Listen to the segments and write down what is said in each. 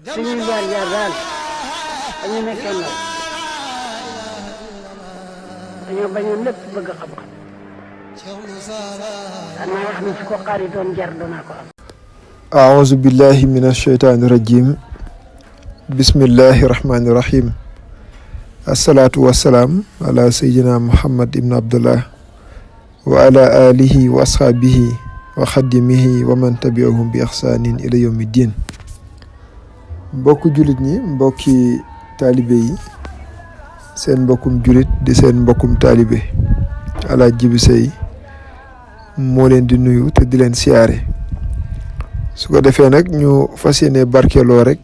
suñuy jaar-jaar daal dañu nekkee ndaw dañoo bañoon lépp bëgg xam-xam danaa wax ni su ko xaari doon jar danaa ko am. أعوذ بالله من الشيطان الرجيم بسم الله الرحمن الرحيم الصلاة والسلام على سيدنا محمد بن عبد الله وعلى آله وأصحابه وخدمه ومن تبعهم بإحسان إلى يوم الدين. mbokku julit ñi mbokki taalibe yi seen mbokkum julit di seen mbokkum taalibe Alaaji Jibi Sey moo leen di nuyu te di leen siyaare. su ko defee nag ñu fas yéene barkeeloo rek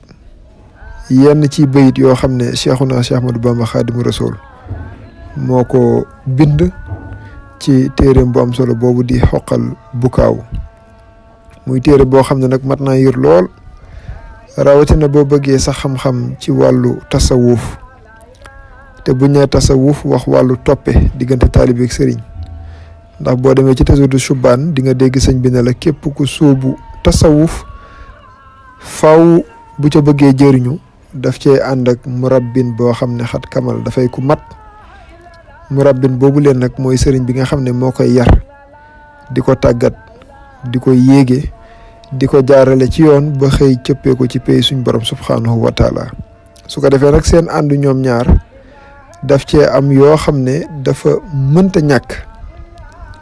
yenn ci bayit yoo xam ne Cheikhuna Cheikh Ahmadou Bamba Khadimu Rasul moo ko bind ci téereem bu am solo boobu di xoqal bukaaw muy téere boo xam ne nag mat naa yër lool rawatina boo bëggee sax xam-xam ci wàllu tasawuf te bu ñu nee tasawuf wax wàllu toppe diggante taalibe ak sëriñ ndax boo demee ci Tazawudu Shubaan di nga dégg sëñ bi ne la képp ku sóobu tasawuf faw bu ca bëggee jëriñu daf cee ànd ak murabbin boo xam ne xat kamal dafay ku mat murabbin boobu leen nag mooy sëriñ bi nga xam ne moo koy yar di ko tàggat di ko yéege di ko jaarale ci yoon ba xëy cëppee ko ci pay suñ borom subhanahu wa taala su ko defee nag seen àndu ñoom ñaar daf cee am yoo xam ne dafa mënta ñàkk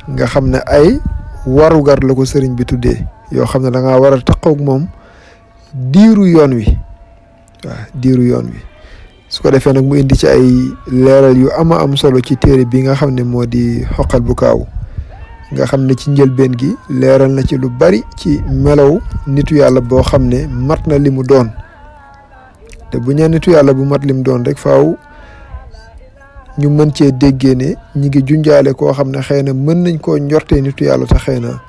nga xam ne ay warugar la ko sëriñ bi tuddee yoo xam ne da ngaa war a taqoog moom diiru yoon wi waaw diiru yoon wi su ko defee nag mu indi ci ay leeral yu ama am solo ci téere bi nga xam ne moo di xoqal bukaaw nga xam ne ci njëlbeen gi leeral na ci lu bari ci melaw nitu yàlla boo xam ne mat na li mu doon te bu ñee nitu yàlla bu mat li mu doon rek faaw ñu mën cee déggee ne ñi ngi junjaale koo xam ne xëy na mën nañ koo njortee nitu yàlla te xëy na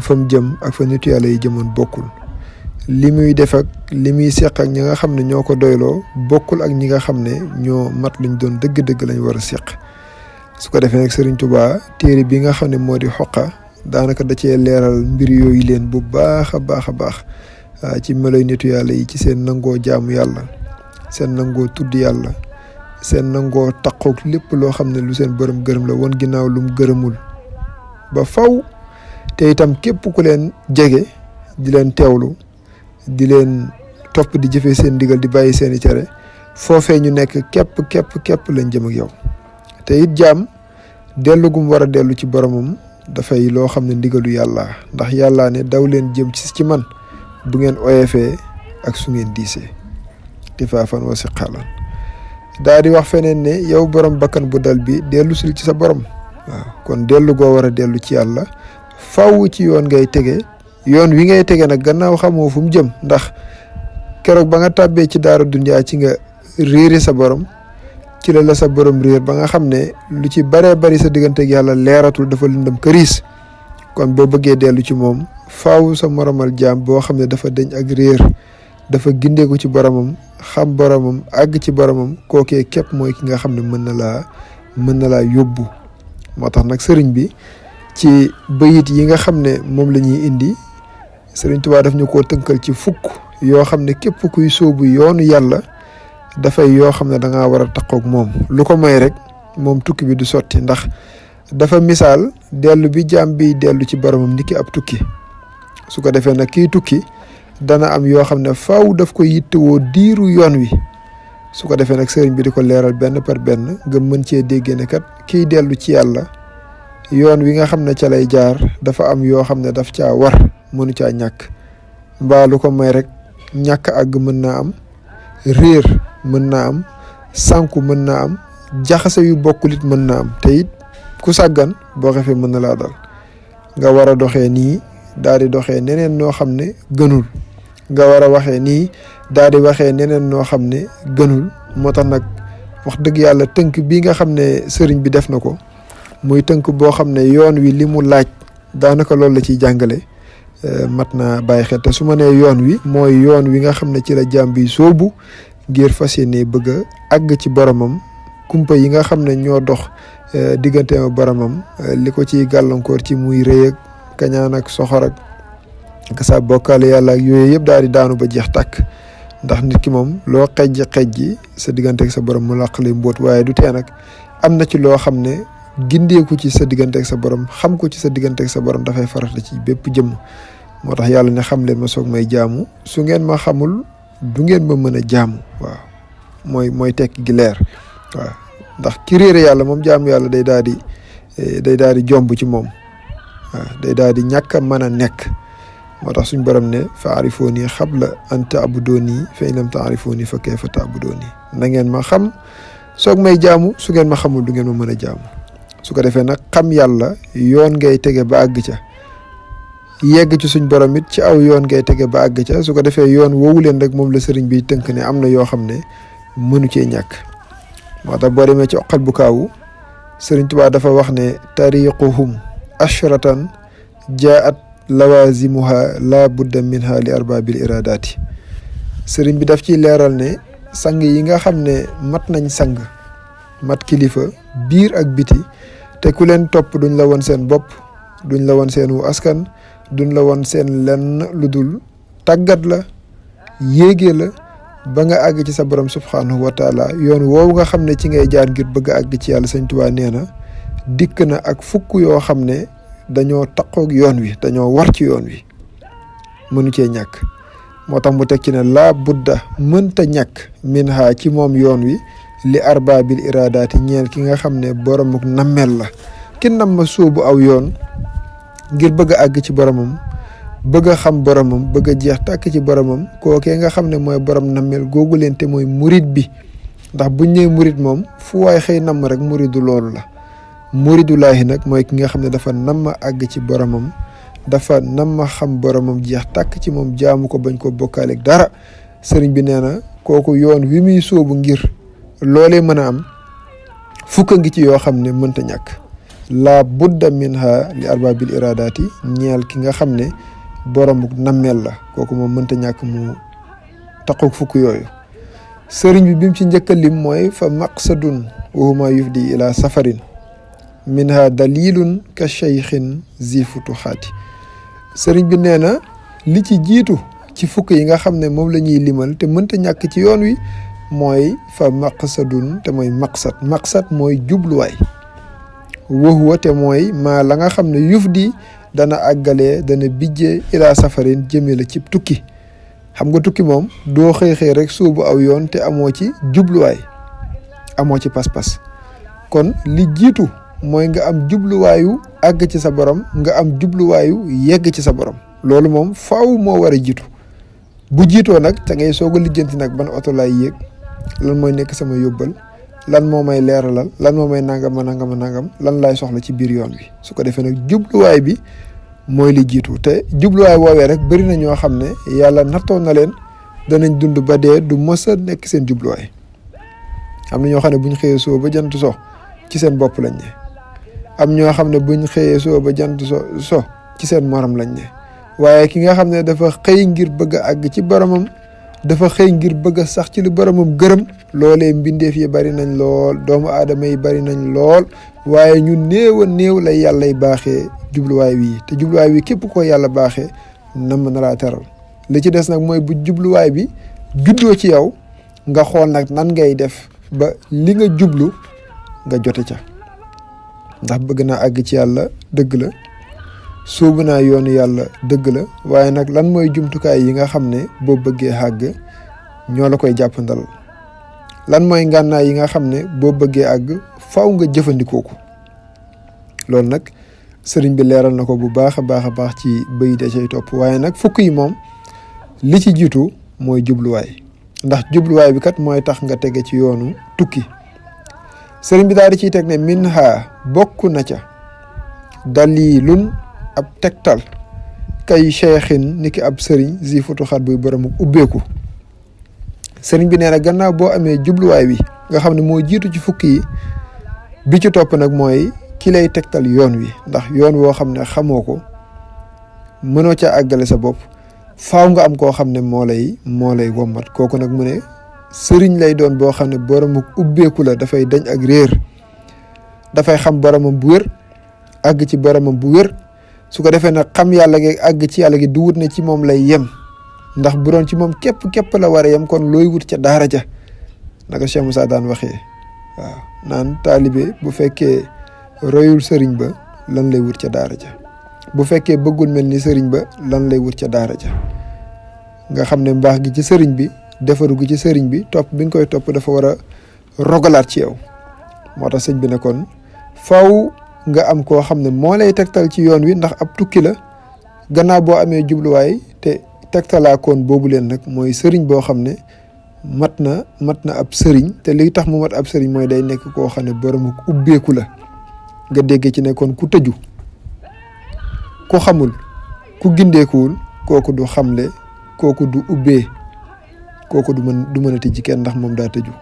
fa mu jëm ak fa nitu yàlla yi jëmoon bokkul li muy def ak li muy seq ak ñi nga xam ne ñoo ko doyloo bokkul ak ñi nga xam ne ñoo mat luñ doon dëgg-dëgg lañ war a seq su ko defee nag Serigne Touba téere bi nga xam ne moo di xoqa daanaka da cee leeral mbir yooyu leen bu baax a baax a baax ci meloy nitu yàlla yi ci seen nangoo jaamu yàlla seen nangoo tudd yàlla seen nangoo taqoog lépp loo xam ne lu seen borom gërëm la woon ginnaaw lu mu gërëmul ba faw te itam képp ku leen jege di leen teewlu di leen topp di jëfee seen ndigal di bàyyi seeni cere foofee ñu nekk képp lañ jëm ak yow te it jaam dellu gum war a dellu ci boromam dafay loo xam ne ndigalu yàlla ndax yàllaa ne daw leen jëm ci man bu ngeen oyefee ak su ngeen diisee tifaafan wa siqaalan daa di wax feneen ne yow borom bakkan bu dal bi dellu sil ci sa borom waaw kon dellu goo war a dellu ci yàlla faw ci yoon ngay tege yoon wi ngay tege nag gannaaw xamoo fu mu jëm ndax keroog ba nga tàbbee ci daara dunyaa ci nga réere sa borom ci la sa borom réer ba nga xam ne lu ci baree bari sa digganteeg yàlla leeratul dafa lëndëm këriis kon boo bëggee dellu ci moom faaw sa moromal jaam boo xam ne dafa deñ ak réer dafa gindeeku ci boromam xam boromam àgg ci boromam kookee képp mooy ki nga xam ne mën na laa yóbbu moo tax nag sëriñ bi ci bayit yi nga xam ne moom la ñuy indi Sëriñ Tuubaa daf ñu koo tënkal ci fukk yoo xam ne képp kuy sóobu yoonu yàlla dafay yoo xam ne da ngaa war a taqoog moom lu ko may rek moom tukki bi du sotti ndax dafa misaal dellu bi jaam bi dellu ci boromam ni ki ab tukki su ko defee nag kiy tukki dana am yoo xam ne faaw daf ko yittewoo diiru yoon wi su ko defee nag sëriñ bi di ko leeral benn par benn nga mën cee déggee ne kat kiy dellu ci yàlla yoon wi nga xam ne ca lay jaar dafa am yoo xam ne daf caa war mënu caa ñàkk mbaa lu ko may rek ñàkk àgg mën naa am réer mën naa am sànku mën naa am jaxase yu bokkul it mën naa am te it ku sàggan boo xefee mën na laa dal nga war a doxee nii daal di doxee neneen noo xam ne gënul nga war a waxee nii daal di waxee neneen noo xam ne gënul moo tax nag wax dëgg yàlla tënk bi nga xam ne sëriñ bi def na ko muy tënk boo xam ne yoon wi li mu laaj daanaka loolu la ciy jàngale mat naa bàyyi xel te su ma nee yoon wi mooy yoon wi nga xam ne ci la jaam bi soobu ngir fas yéene bëgg a àgg ci boromam kumpa yi nga xam ne ñoo dox diggante ma boromam li ko ciy gàllankoor ci muy rëy ak kañaan ak soxor ak sa bokkaale yàlla ak yooyu yëpp daal di daanu ba jeex tàkk ndax nit ki moom loo xejji sa diggante ak sa borom mu làqali mbóot waaye du tee nag am na ci loo xam ne gindeeku ci sa diggante ak sa borom xam ko ci sa diggante ak sa borom dafay farata ci bépp jëmm moo tax yàlla ne xam leen ma soog may jaamu su ngeen ma xamul du ngeen ma mën a jaamu waaw mooy tekki gi leer waaw ndax ki réere yàlla moom jaamu yàlla day daal di jomb ci moom waaw day daal di ñàkk a mën a nekk moo tax suñ borom ne fa arifooni xabla an taabudooni fa in lam taarifooni fa kayfa taabudooni na ngeen ma xam soog may jaamu su ngeen ma xamul du ngeen ma mën a jaamu su ko defee nag xam yàlla yoon ngay tege ba àgg ca yegg ci suñ borom it ci aw yoon ngay tege ba àgg ca su ko defee yoon woowu leen rek moom la sëriñ bi tënk ne am na yoo xam ne mënu cee ñàkk moo tax boo demee ci oqal bu kaawu sëriñ Tuubaa dafa wax ne tariquhum ashratan jaat lawazimuha la budda minha li arbaabil iradaati sëriñ bi daf ciy leeral ne sang yi nga xam ne mat nañ sang mat kilifa biir ak biti te ku leen topp duñ la woon seen bopp duñ la woon seen wu askan duñ la woon seen lenn lu dul tàggat la yéege la ba nga àgg ci sa borom subhanahu wa taala yoon woowu nga xam ne ci ngay jaar ngir bëgg a àgg ci yàlla sëñ Tuubaa nee na dikk na ak fukk yoo xam ne dañoo taqoog yoon wi dañoo war ci yoon wi mënu cee ñàkk moo tax mu teg ci ne laa budda mënta ñàkk min ha ci moom yoon wi li arbaabil iradaati ñeel ki nga xam ne boromuk nammel la ki nam ma sóobu aw yoon ngir bëgg a àgg ci boromam bëgg a xam boromam bëgg a jeex tàkk ci boromam kookee nga xam ne mooy borom nammel googu leen te mooy murit bi ndax buñ nee murit moom fu waay xëy namm rek muridu loolu la muridulaahi nag mooy ki nga xam ne dafa nam ma àgg ci boromam dafa nam ma xam boromam jeex tàkk ci moom jaamu ko bañ ko bokkaaleeg dara sëriñ bi nee na kooku yoon wi muy sóobu ngir loolee mën a am fukka ngi ci yoo xam ne mënta ñàkk la budda minha li arbaabil iradaati ñeel ki nga xam ne boromuk nammeel la kooku moom mënta ñàkk mu taqoog fukk yooyu sëriñ bi bim ci njëkk a lim mooy fa maqsadun wahuma yufdi ila safarin minha dalilun ka cheikhin zifutu xaati sëriñ bi nee na li ci jiitu ci fukk yi nga xam ne moom la ñuy limal te mënta ñàkk ci yoon wi mooy fa maqsadun te mooy maqsad mooy jubluwaay waxuwa te mooy maa la nga xam ne yuf di dana àggalee dana bijjee ilaa safarin jëme la cib tukki xam nga tukki moom doo xëy rek suubu aw yoon te amoo ci jubluwaay amoo ci pas-pas kon li jiitu mooy nga am jubluwaayu àgg ci sa borom nga am jubluwaayu yegg ci sa borom loolu moom faaw moo war a jiitu bu jiitoo nag te ngay soog a lijjanti nag ban oto laay yéeg lan mooy nekk sama yóbbal lan moo may leeralal lan moo may nangam lan laay soxla ci biir yoon wi su ko defee nag jubluwaay bi mooy li jiitu te jubluwaay woowee rek bëri na ñoo xam ne yàlla nattoon na leen danañ dund ba dee du mës a nekk seen jubluwaay am na ñoo xam ne buñ xëyee soo ba jant so ci seen bopp lañ ne am ñoo xam ne buñ xëyee soo ba jant so ci seen morom lañ ne waaye ki nga xam ne dafa xëy ngir bëgg a àgg ci boromam dafa xëy ngir bëgg a sax ci li boromam gërëm loolee mbindeef yi bari nañ lool doomu aadama yi bari nañ lool waaye ñu néew a néew la yàllay baaxee jubluwaay wi te jubluwaay wi képp ko yàlla baaxee nam na laa teral li ci des nag mooy bu jubluwaay bi juddoo ci yow nga xool nag nan ngay def ba li nga jublu nga jote ca ndax bëgg naa àgg ci yàlla dëgg la sóobu naa yoonu yàlla dëgg la waaye nag lan mooy jumtukaay yi nga xam ne boo bëggee àgg ñoo la koy jàppandal lan mooy ngànnaay yi nga xam ne boo bëggee àgg faaw nga jëfandikoo ko loolu nag sëriñ bi leeral na ko bu baax a baax ci bëy da cay topp waaye nag fukk yi moom li ci jiitu mooy jubluwaay ndax jubluwaay bi kat mooy tax nga tege ci yoonu tukki sëriñ bi daal di ciy teg ne minha bokk na ca dalilun ab tegtal kay cheikhin ni ki ab sëriñ zi futuxaat buy borom ubbeeku sëriñ bi nee na gannaaw boo amee jubluwaay bi nga xam ne moo jiitu ci fukki yi bi ci topp nag mooy ki lay tegtal yoon wi ndax yoon woo xam ne xamoo ko mënoo ca àggale sa bopp faaw nga am koo xam ne moo lay wommat kooku nag mu ne sëriñ lay doon boo xam ne boromuk ubbeeku la dafay dañ ak réer dafay xam boromam bu wér àgg ci boromam bu wér su ko defee nag xam yàlla gi àgg ci yàlla gi du wut ne ci moom lay yem ndax bu doon ci moom képp la war a yem kon looy wut ca daara ja naka Cheikh Moussa daan waxee waaw naan taalibe bu fekkee royul sëriñ ba lan lay wut ca daara ja bu fekkee bëggul mel ni sëriñ ba lan lay wut ca daara ja nga xam ne mbaax gi ci sëriñ bi defaru gi ci sëriñ bi topp bi nga koy topp dafa war a rogalaat ci yow moo tax sëñ bi ne kon faw nga am koo xam ne moo lay tegtal ci yoon wi ndax ab tukki la gannaaw boo amee jubluwaay te tegtalaakoon boobu leen nag mooy sëriñ boo xam ne mat na ab sëriñ te li tax mu mat ab sëriñ mooy day nekk koo xam ne borom ubbeeku la nga dégg ci ne kon ku tëju ku xamul ku gindeekuwul kooku du xamle kooku du ubbee kooku du mën a tijji kenn ndax moom daa tëju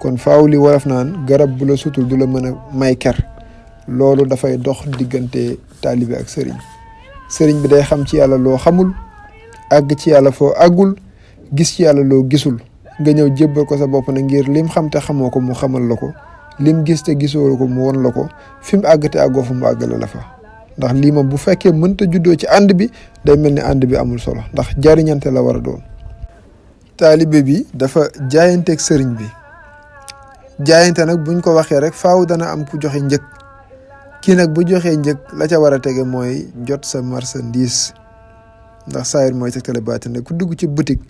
kon faaw li wolof naan garab bu la sutul du la mën a may ker loolu dafay dox diggante taalibe ak sëriñ bi day xam ci yàlla loo xamul àgg ci yàlla foo àggul gis ci yàlla loo gisul nga ñëw jébbal ko sa bopp na ngir lim xam te xamoo ko mu xamal la ko lim gis te gisoo ko mu won la ko fi mu àgg te àggoo fa mu àggale la fa ndax lii moom bu fekkee mënta juddoo ci ànd bi day mel ni ànd bi amul solo ndax jariñante la war a doon taalibe bi dafa jaayanteeg sëriñ bi jaayante nag buñ ko waxee rek faaw dana am ku joxe njëg kii nag bu joxee njëg la ca war a tege mooy jot sa marchandise ndax saayir mooy tegtale baatin rek ku dugg ci boutique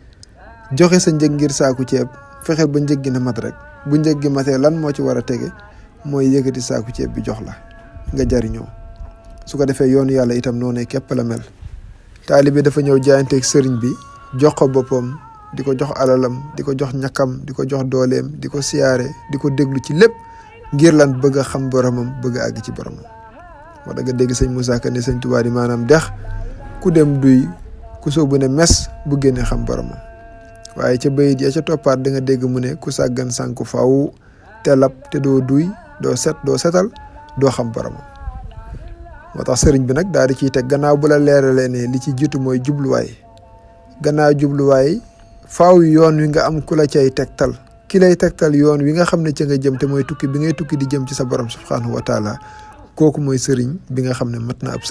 joxe sa njëg ngir saaku ceeb fexeel ba njëg gi na mat rek bu njëg gi matee lan moo ci war a tege mooy yëkkati saaku ceeb bi jox la nga jariñoo su ko defee yoonu yàlla itam noonu képp la mel taalibe dafa ñëw jaayanteeg sëriñ bi jox ko boppam di ko jox alalam di ko jox ñakkam di ko jox dooleem di ko siyaare di ko déglu ci lépp ngir lan bëgg a xam boromam bëgg a àgg ci boromam moo da nga dégg sëñ Moussa Ka ne sëñ Tuubaa di maanaam dex ku dem duy ku soobu ne mes bu génnee xam boromam waaye ca bayit ya ca toppaat da nga dégg mu ne ku sàggan sànku faw te lab te doo duy doo setal doo xam boromam moo tax sëriñ bi nag daal di ciy teg gannaaw bu la leeralee ne li ci jiitu mooy jubluwaay gannaaw jubluwaay faaw yoon wi nga am ku la cay tegtal ki lay tegtal yoon wi nga xam ne ca nga jëm te mooy tukki bi ngay tukki di jëm ci sa borom subhanahu wa taala kooku mooy sëriñ bi nga xam ne mat na ab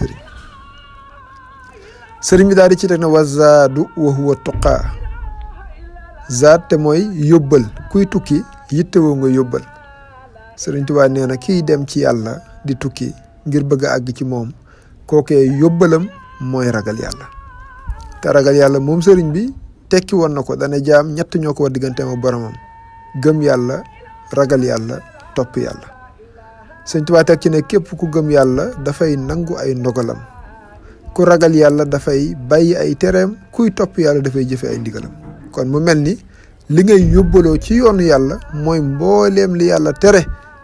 sëriñ bi daal di ci teg na wazaadu wa huwa tuqaa zaad te mooy yóbbal kuy tukki yittewoo nga yóbbal sëriñ Tuubaa nee na kiy dem ci yàlla di tukki ngir bëgg a àgg ci moom kookee yóbbalam mooy ragal yàlla te ragal yàlla moom sëriñ bi tekki woon na ko dana jaam ñett ñoo ko war digganteem ak boromam gëm yàlla ragal yàlla topp yàlla sëriñ Tuubaa teg ci ne képp ku gëm yàlla dafay nangu ay ndogalam ku ragal yàlla dafay bàyyi ay tereem kuy topp yàlla dafay jëfe ay ndigalam kon mu mel ni li ngay yóbbaloo ci yoonu yàlla mooy mbooleem li yàlla tere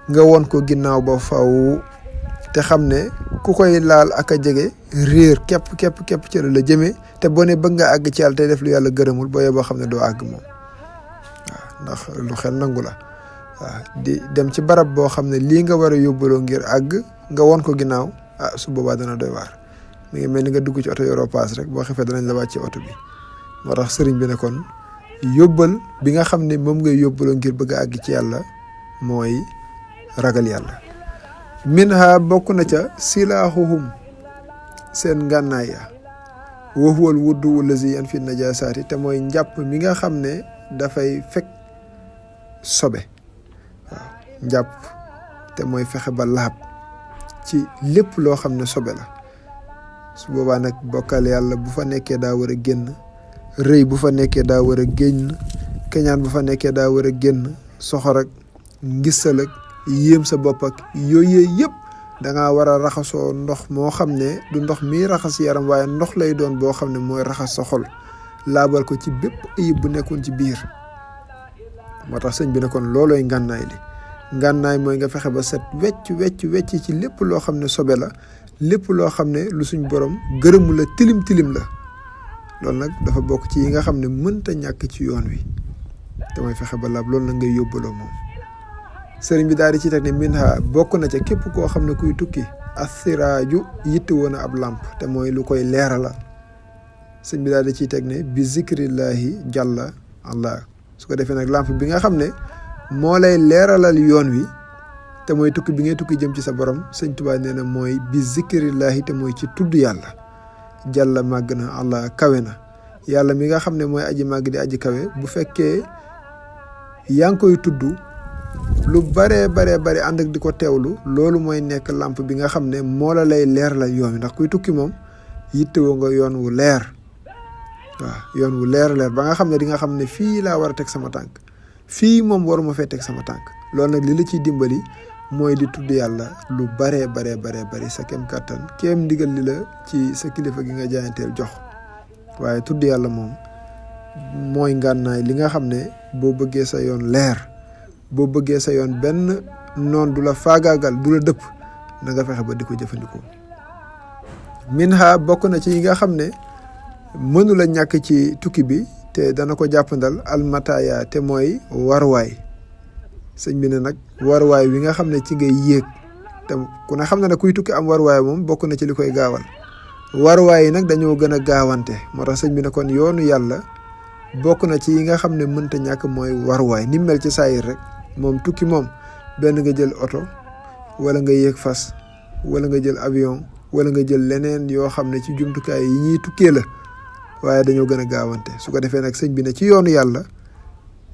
nga won ko ginnaaw ba faw te xam ne ku koy laal ak a jege réer képp ci la jëmee te boo ne bëgg nga àgg ci yàlla te def lu yàlla gërëmul boo yeboo xam ne doo àgg moom waaw ndax lu xel nangu la waaw di dem ci barab boo xam ne lii nga war a yóbbaloo ngir àgg nga won ko ginnaaw su boobaa dana doy waar mi ngi mel ni nga dugg ci oto yoroo paas rek boo xefee danañ la wàcc ci oto bi moo tax sëriñ bi ne kon yóbbal bi nga xam ne moom ngay yóbbaloo ngir bëgg a àgg ci yàlla mooy ragal yàlla minha bokk na ca silaahuhum seen ngànnaay ya wa huwal wuddu wallazi yan fi najasaati te mooy njàpp mi nga xam ne dafay fekk sobe waaw njàpp te mooy fexe ba laab ci lépp loo xam ne sobe la su boobaa nag bokkal yàlla bu fa nekkee daa war a génn rëy bu fa nekkee daa war a génn keñaan bu fa nekkee daa war a génn soxor ak ngisal ak yéem sa bopp ak yooyu yëpp da ngaa war a raxasoo ndox moo xam ne du ndox mi raxas yaram waaye ndox lay doon boo xam ne mooy raxas sa xol laabal ko ci bépp ayib bu nekkoon ci biir moo tax sëñ bi ne kon loolooy ngànnaay li ngànnaay mooy nga fexe ba set wecc ci lépp loo xam ne sobe la lépp loo xam ne lu suñ borom gërëmu la tilim la loolu nag dafa bokk ci yi nga xam ne mënta ñàkk ci yoon wi te mooy fexe ba laab loolu nag ngay yóbbaloo moom sëriñ bi daal di ci teg ne minha bokk na ca képp koo xam ne kuy tukki asiraaju yitte woon a ab làmp te mooy lu koy leerala sëriñ bi daal di ciy teg ne bi zikrillahi jàlla allah su ko defee nag làmp bi nga xam ne moo lay leeralal yoon wi te mooy tukki bi ngay tukki jëm ci sa borom sëñ Tuubaa nee na mooy bi zikrillahi te mooy ci tudd yàlla jàlla màgg na allah kawe na yàlla mi nga xam ne mooy aji màgg di aji kawe bu fekkee yaa ngi koy tudd lu baree bari ànd ak di ko teewlu loolu mooy nekk lamp bi nga xam ne moo la lay leer la yoon ndax kuy tukki moom yittewoo nga yoon wu leer waaw yoon wu leer ba nga xam ne di nga xam ne fii laa war a teg sama tànk fii moom waruma fee teg sama tànk loolu nag li la ciy dimbali mooy di tudd yàlla lu baree bari sa kem kàttan kéem ndigal li la ci sa kilifa gi nga jaayanteel jox waaye tudd yàlla moom mooy ngànnaay li nga xam ne boo bëggee sa yoon leer boo bëggee sa yoon benn noon du la faagaagal du la dëpp na nga fexe ba di ko jëfandikoo minha bokk na ci yi nga xam ne mënu la ñàkk ci tukki bi te dana ko jàppandal almataya te mooy warwaay sëñ bi ne nag warwaay wi nga xam ne ci ngay yéeg te ku ne xam ne nag kuy tukki am warwaay moom bokk na ci li koy gaawal warwaay yi nag dañoo gën a gaawante moo tax sëñ bi ne kon yoonu yàlla bokk na ci yi nga xam ne mënta ñàkk mooy warwaay ni mel ci saayir rek moom tukki moom benn nga jël oto wala nga yéeg fas wala nga jël avion wala nga jël leneen yoo xam ne ci jumtukaay yi ñuy tukkee la waaye dañoo gën a gaawante su ko defee nag sëñ bi ne ci yoonu yàlla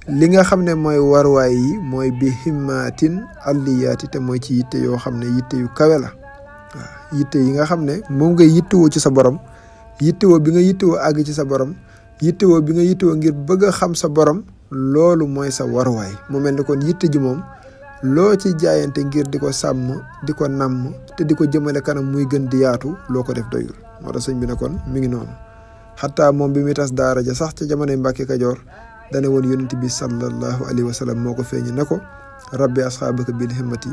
li nga xam ne mooy warwaay yi mooy bi himmaatin alliyaati te mooy ci yitte yoo xam ne yitte yu kawe la waaw yitte yi nga xam ne moom ngay yittewoo ci sa borom yittewoo bi nga yittewoo àgg ci sa borom yittewoo bi nga yittewoo ngir bëgg a xam sa borom loolu mooy sa warwaay mu mel ni kon yitte ji moom loo ci jaayante ngir di ko sàmm di ko namm te di ko jëmale kanam muy gën di yaatu loo ko def doyul moo tax sëñ bi ne kon mi ngi noonu xataa moom bi muy tas daara ja sax ca jamonoy Mbàkke Kajoor dane woon yonent bi sallallahu alayhi wa sallam moo ko feeñi ne ko rabbi asxaabaka bil himmati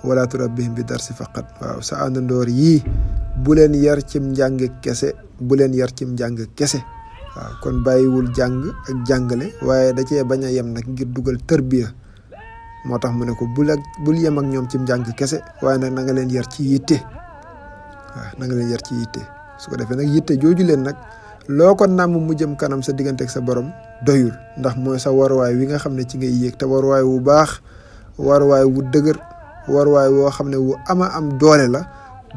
wala turabbihim bi darsi faqat waaw sa àndandoor yii bu leen yar cim njàng kese bu leen yar cim njàng kese waaw kon bàyyiwul jàng ak jàngale waaye da cee bañ a yem nag ngir dugal tërbiya moo tax mu ne ko bul yem ak ñoom cim njàng kese waaye nag na nga leen yar ci yitte waaw na nga leen yar ci yitte su ko defee nag yitte jooju leen nag loo ko nàmm mu jëm kanam sa diggante ak sa borom doyul ndax mooy sa warwaay wi nga xam ne ci ngay yéeg te warwaay wu baax warwaay wu dëgër warwaay woo xam ne wu ama am doole la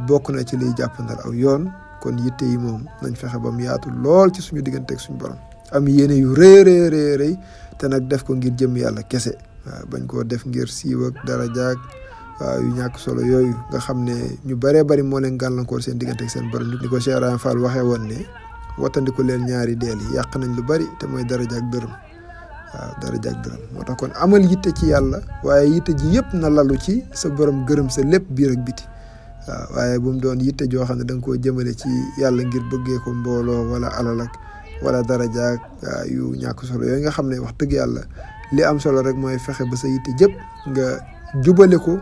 bokk na ci liy jàppandal aw yoon kon yitte yi moom nañ fexe ba mu yaatu lool ci suñu diggante ak suñu borom am yéene yu rëy te nag def ko ngir jëm yàlla kese waaw bañ koo def ngir siiw ak darajaak waaw yu ñàkk solo yooyu nga xam ne ñu bëree bëri moo leen gàllankoor seen diggante ak seen borom ni ko Cheikh Ibrahima Fall waxee woon ne wattandiku leen ñaari deel yi yàq nañ lu bari te mooy daraja ak dërëm waaw daraja ak dërëm moo tax kon amal yitte ci yàlla waaye yitte ji yëpp na lalu ci sa borom gërëm sa lépp biir ak biti waaw waaye bu mu doon yitte joo xam ne da nga koo jëmale ci yàlla ngir bëggee ko mbooloo wala alal ak wala daraja ak yu ñàkk solo yooyu nga xam ne wax dëgg yàlla li am solo rek mooy fexe ba sa yitte jëpp nga jubale ko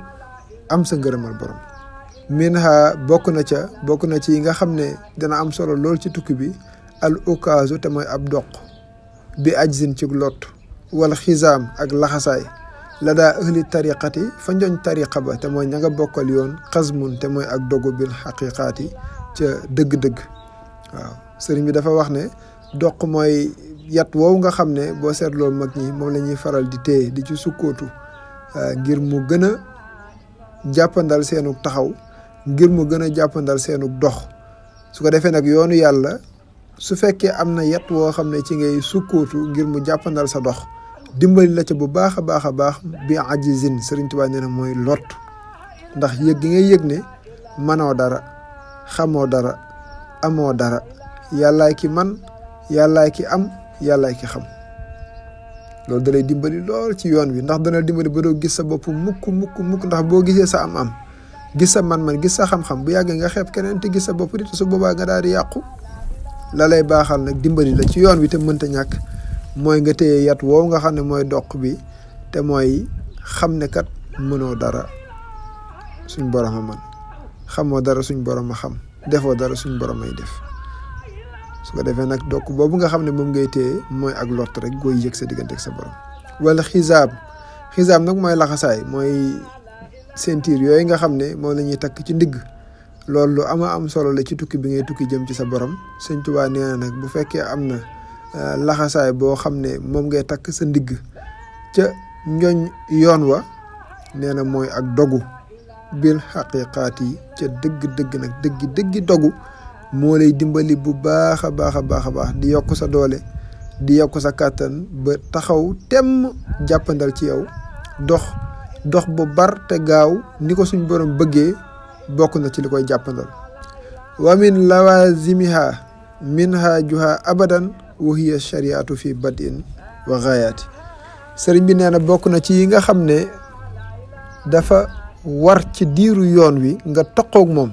am sa ngërëmal borom minha bokk na ci yi nga xam ne dana am solo lool ci tukki bi al ukaasu te mooy ab doq bi ajzin ci lot wala xisaam ak laxasaay la daa ëhli tariqati fa njoñ tariqa ba te mooy ña nga bokkal yoon xasmun te mooy ak dogu bil xaqiqaati ca dëgg-dëgg waaw sëriñ bi dafa wax ne doq mooy yat woowu nga xam ne boo seetloo mag ñi moom la ñuy faral di téye di ci sukkootu ngir mu gën a jàppandal seenu taxaw ngir mu gën a jàppandal seenu dox su ko defee nag yoonu yàlla su fekkee am na yat woo xam ne ci ngay sukkootu ngir mu jàppandal sa dox dimbali la ca bu baax a baax bi ajizin Sëriñ Tuubaa nee na mooy lot ndax yëg gi ngay yëg ne manoo dara xamoo dara amoo dara yàllaay ki man yàllaay ki am yàllaay ki xam loolu da lay dimbali lool ci yoon wi ndax dana dimbali ba doo gis sa bopp mukk ndax boo gisee sa am gis sa man-man gis sa xam-xam bu yàggee nga xeeb keneen te gis sa bopp di te su boobaa nga daal di yàqu la lay baaxal nag dimbali la ci yoon wi te mënta ñàkk mooy nga téye yat woow nga xam ne mooy doq bi te mooy xam ne kat mënoo dara suñ borom a man xamoo dara suñ borom a xam defoo dara suñ borom ay def su ko defee nag doq boobu nga xam ne moom ngay téye mooy ak lott rek gooy yëg sa diggante ak sa borom wala xisaab nag mooy laxasaay mooy ceinture yooyu nga xam ne moom la ñuy takk ci ndigg loolu lu ama am solo la ci tukki bi ngay tukki jëm ci sa borom Sëñ Tuubaa nee na nag bu fekkee am na laxasaay boo xam ne moom ngay takk sa ndigg ca njoñ yoon wa nee na mooy ak dogu bil xaqiqaat yi ca dëgg nag dëggi dogu moo lay dimbali bu baax a baax a baax a baax di yokk sa doole di yokk sa kàttan ba taxaw temm jàppandal ci yow dox bu bar te gaaw ni ko suñ borom bëggee bokk na ci li koy jàppandal. wa min lawazimiha minhajuha abadan wa hiya shariatu fi badin wa ghaayati. sëriñ bi nee na bokk na ci yi nga xam ne dafa war ci diiru yoon wi nga toqoog moom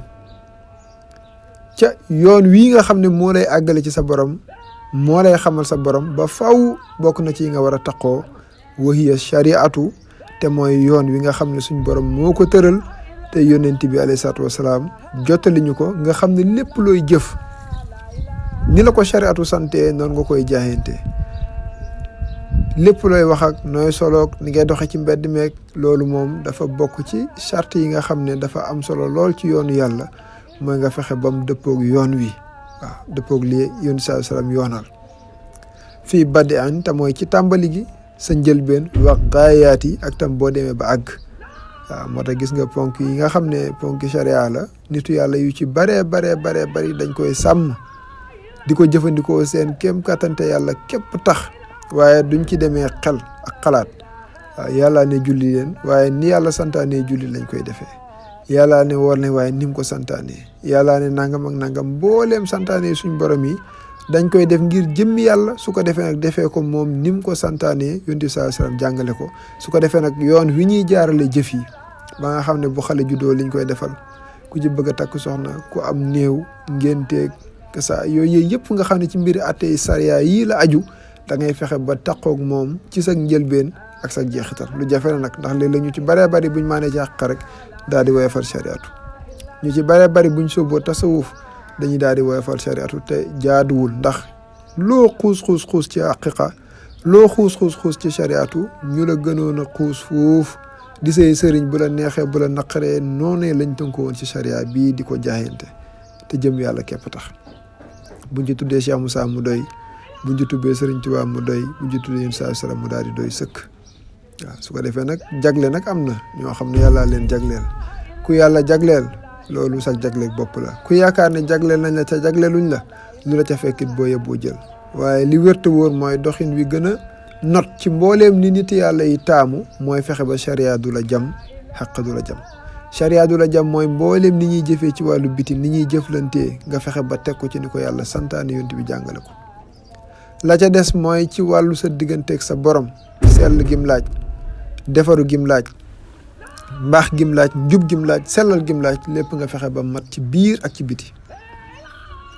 ca yoon wii nga xam ne moo lay àggale ci sa borom moo lay xamal sa borom ba faw bokk na ci yi nga war a taqoo wa hiya shariatu te mooy yoon wi nga xam ne suñ borom moo ko tëral te yonent bi alayhi salaatu wasalaam jottali ñu ko nga xam ne lépp looy jëf ni la ko shariatu sante noonu nga koy jaayante lépp looy wax ak nooy soloog ni ngay doxe ci mbedd meeg loolu moom dafa bokk ci charte yi nga xam ne dafa am solo lool ci yoonu yàlla mooy nga fexe ba mu dëppoog yoon wi waaw dëppoog li yoon saa salaam yoonal fii baddi an te mooy ci tàmbali gi sa njëlbeen wax gaayaat yi ak tam boo demee ba àgg waaw moo tax gis nga ponk yi nga xam ne ponki charia la nitu yàlla yu ci bari dañ koy sàmm di ko jëfandikoo seen kéem kattante yàlla képp tax waaye duñ ci demee xel ak xalaat waaw yàlla ne julli leen waaye ni yàlla santaane julli lañ koy defee yàlla ne woor ne waaye ni mu ko santaane yàlla ne nangam ak nangam mbooleem santaane suñ borom yi dañ koy def ngir jëmmi yàlla su ko defee nag defee ko moom ni mu ko santaane yonent bi sallallahu alayhi wasallam jàngale ko su ko defee nag yoon wi ñuy jaarale jëf yi ba nga xam ne bu xale juddoo liñ koy defal ku ci bëgg a takk soxna ku am néew ngénteeg sa yooyu yëpp nga xam ne ci mbiri attey sariya yii la aju da ngay fexe ba taqoog moom ci sa njëlbeen ak sa jeexital lu jafe la nag ndax léeg-léeg ñu ci bëree bëri buñ maanee ci àq rek daal di woyofal shariatu ñu ci bëree bëri buñ sóoboo tasawuf dañuy daal di woyofal shariatu te jaaduwul ndax loo xuus ci aqiqa loo xuus ci shariatu ñu la gënoon a xuus foofu di say sëriñ bu la neexee bu la naqaree noonee lañ tënko woon ci sharia bii di ko jaayante te jëm yàlla képp tax buñ ci tuddee Cheikh Moussa mu doy buñ ci tuddee Sëriñ Tuubaa mu doy buñ ci tuddee Yonent salaam mu daal di doy sëkk waaw su ko defee nag jagle nag am na ñoo xam ne yàllaa leen jagleel ku yàlla jagleel loolu sax jagleel bopp la ku yaakaar ne jagleel nañ la ca jagleeluñ la lu la ca fekkit boo yeboo jël waaye li wérte wóor mooy doxin wi gën a not ci mbooleem ni nit yàlla yi taamu mooy fexe ba charia du la jam xaq du la jam charia du la jam mooy mbooleem ni ñuy jëfee ci wàllu bitim ni ñuy jëflantee nga fexe ba teg ko ci ni ko yàlla santaane yonent bi jàngale ko la ca des mooy ci wàllu sa digganteeg sa borom sell gim laaj defaru gim laaj mbaax gim laaj njub gim laaj sellal gim laaj lépp nga fexe ba mat ci biir ak ci biti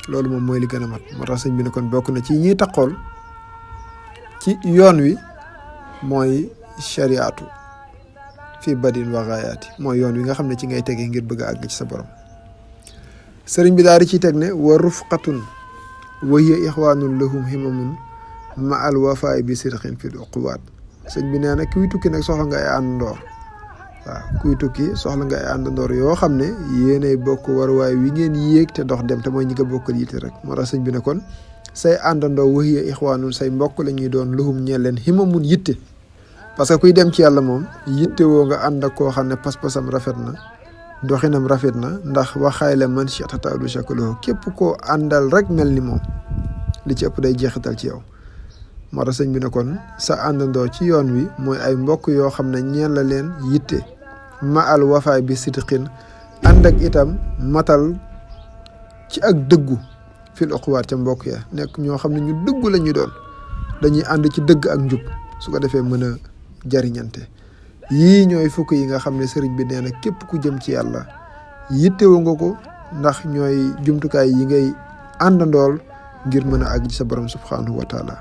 loolu moom mooy li gën a mat moo tax sëñ bi ne kon bokk na ci ñiy taqool ci yoon wi mooy shariatu fii badin wa gaayaati mooy yoon wi nga xam ne ci ngay tegee ngir bëgg a àgg ci sa borom sëriñ bi daal di ciy teg ne wa rufqatun wa hiya ixwaanun lahum himamun ma al wafaay bi sirqin fil uquwaat sëñ bi nee na kuy tukki nag soxla nga ay àndandoor waaw kuy tukki soxla nga ay àndandoor yoo xam ne yéenay bokk waruwaay wi ngeen yéeg te dox dem te mooy ñi nga bokkal yitte rek moo tax sëñ bi ne kon say àndandoo wa hiya ixwaanun say mbokk la ñuy doon lahum ñeel leen himamun yitte parce que kuy dem ci yàlla moom yitte woo nga ànd ak koo xam ne pas-pasam rafet na doxinam rafet na ndax waxaay la man chatatalu shakaloho képp koo àndal rek mel ni moom li ci ëpp day jeexital ci yow moo tax sëñ bi ne kon sa àndandoo ci yoon wi mooy ay mbokk yoo xam ne ñeen la leen yitte ma al wafaay bi sidqin ànd ak itam matal ci ak dëggu fil uquwaat ca mbokk ya nekk ñoo xam ne ñu dëggu la ñuy doon dañuy ànd ci dëgg ak njub su ko defee mën a jariñante yii ñooy fukk yi nga xam ne sëriñ bi nee na képp ku jëm ci yàlla yittewoo nga ko ndax ñooy jumtukaay yi ngay àndandool ngir mën a àgg ci sa borom subhanahu wa taala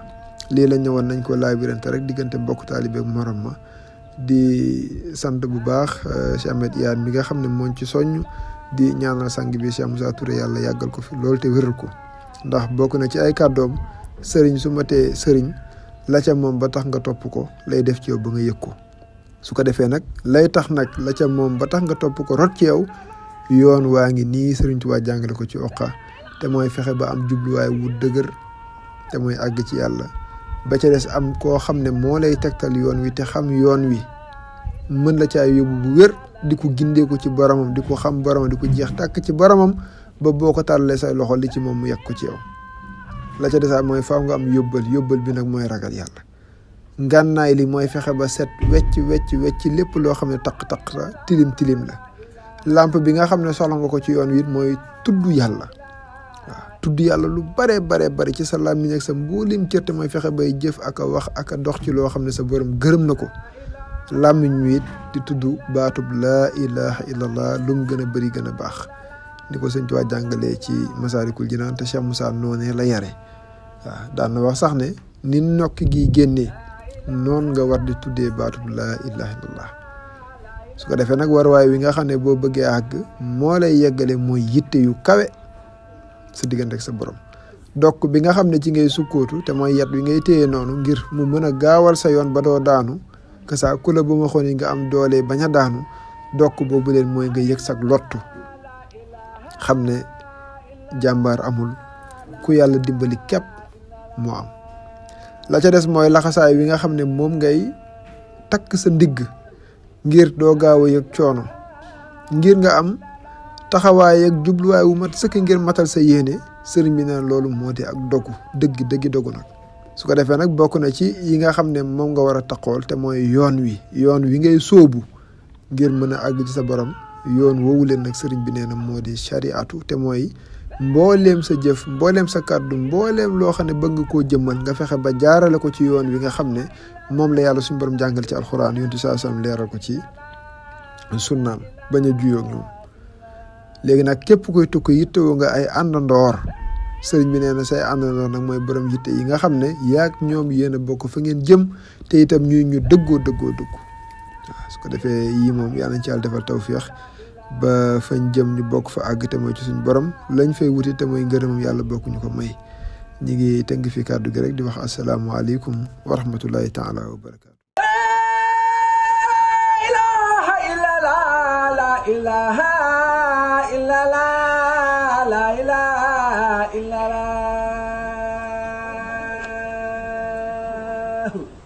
lii lañ ne woon nañ ko laabirante rek diggante mbokk taalibe ak morom ma di sant bu baax Cheikh Ahmed Iyane mi nga xam ne mooñ ci soññ di ñaanal sang bi Cheikh Moussa Touré yàlla yàggal ko fi loolu te wéral ko ndax bokk na ci ay kàddoom sëriñ su matee sëriñ la ca moom ba tax nga topp ko lay def ci yow ba nga yëg ko su ko defee nag lay tax nag la ca moom ba tax nga topp ko rot ci yow yoon waa ngi nii sëriñ Tuubaa jàngale ko ci oqa te mooy fexe ba am jubluwaay wu dëgër te mooy àgg ci yàlla ba ca des am koo xam ne moo lay tegtal yoon wi te xam yoon wi mën la caa yóbbu bu wér di ko gindee ko ci boromam di ko xam boromam di ko jeex tàkk ci boromam ba boo ko tàllalee say loxo li ci moom mu yegg ko ci yow. la ca desaat mooy faaw nga am yóbbal bi nag mooy ragal yàlla. ngànnaay li mooy fexe ba set wecc lépp loo xam ne taq-taq la tilim la. lampe bi nga xam ne soxla nga ko ci yoon wi mooy tudd yàlla. waaw tudd yàlla lu bare ci sa làmmiñ ak sa mbooleem cër te mooy fexe bay jëf ak a wax ak a dox ci loo xam ne sa borom gërëm na ko. làmmiñ wi it di tudd baatub laa ilaha illallah lu mu gën a bëri gën a baax ni ko sëñ Tuubaa jàngalee ci Masaalikul Jinaan te Cheikh Moussa noonee la yare waaw daan na wax sax ne ni nokk gi génnee noonu nga war di tuddee baatub laa ilaha illallah su ko defee nag warwaay wi nga xam ne boo bëggee àgg moo lay yeggale mooy yitte yu kawe sa diggante ak sa borom dokk bi nga xam ne ci ngay sukkootu te mooy yat wi ngay téye noonu ngir mu mën a gaawal sa yoon ba doo daanu que ça ku la ba ma xoon yi nga am doole bañ a daanu dokk boobu leen mooy nga yëg sag lottu xam ne jàmbaar amul ku yàlla dimbali képp moo am. la ca des mooy laxasaay wi nga xam ne moom ngay takk sa ndigg ngir doo gaaw a yëg coono ngir nga am taxawaay ak jubluwaay wu mat sëkk ngir matal sa yéene sëriñ bi naan loolu moo di ak dogu dëggi dogu nag. su ko defee nag bokk na ci yi nga xam ne moom nga war a taqool te mooy yoon wi ngay sóobu ngir mën a àgg ci sa borom yoon woowu leen nag sëriñ bi nee na moo di shariatu te mooy mbooleem sa jëf mbooleem sa kàddu mbooleem loo xam ne bëgg nga koo jëmmal nga fexe ba jaarale ko ci yoon wi nga xam ne moom la yàlla suñu borom jàngal ci alxuraan yonent bi sallallahu alayhi wasallam leeral ko ci sunnaam bañ a juyoo ak ñoom. léegi nag képp koy tukki yittewoo nga ay àndandoor sëriñ bi nee na say àndandoor nag mooy borom yitte yi nga xam ne yaag ñoom yéen a bokk fa ngeen jëm te itam ñu dëggoo waaw su ko defee yii moom yàlla nañ ci yàlla defal tawféex ba fañ jëm ñu bokk fa àgg te mooy ci suñu borom lañ fay wuti te mooy ngërëmam yàlla bokk ñu ko may ñi ngi tënk fi kàddu gi rek di wax asalaamualeykum wa rahmatullahi taala wa barakaatu.